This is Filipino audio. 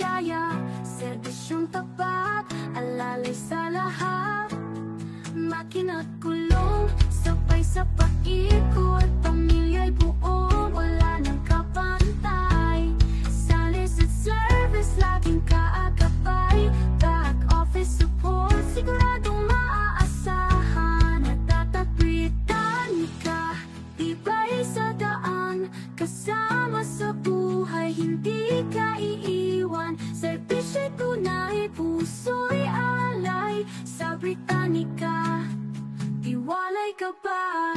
ligaya, serbisyong tapat, alalay sa lahat. Makina't kulong, sabay sa paikot, pamilya'y buo, wala nang kapantay. Salis at service, laging kaagapay, back office support, siguradong maaasahan. Natatatwid Danica, tibay sa daan, kasama sa buhay, hindi ka iiwan. Serbisyo'y tunay, puso'y alay, sa Britannica, tiwala'y gabay.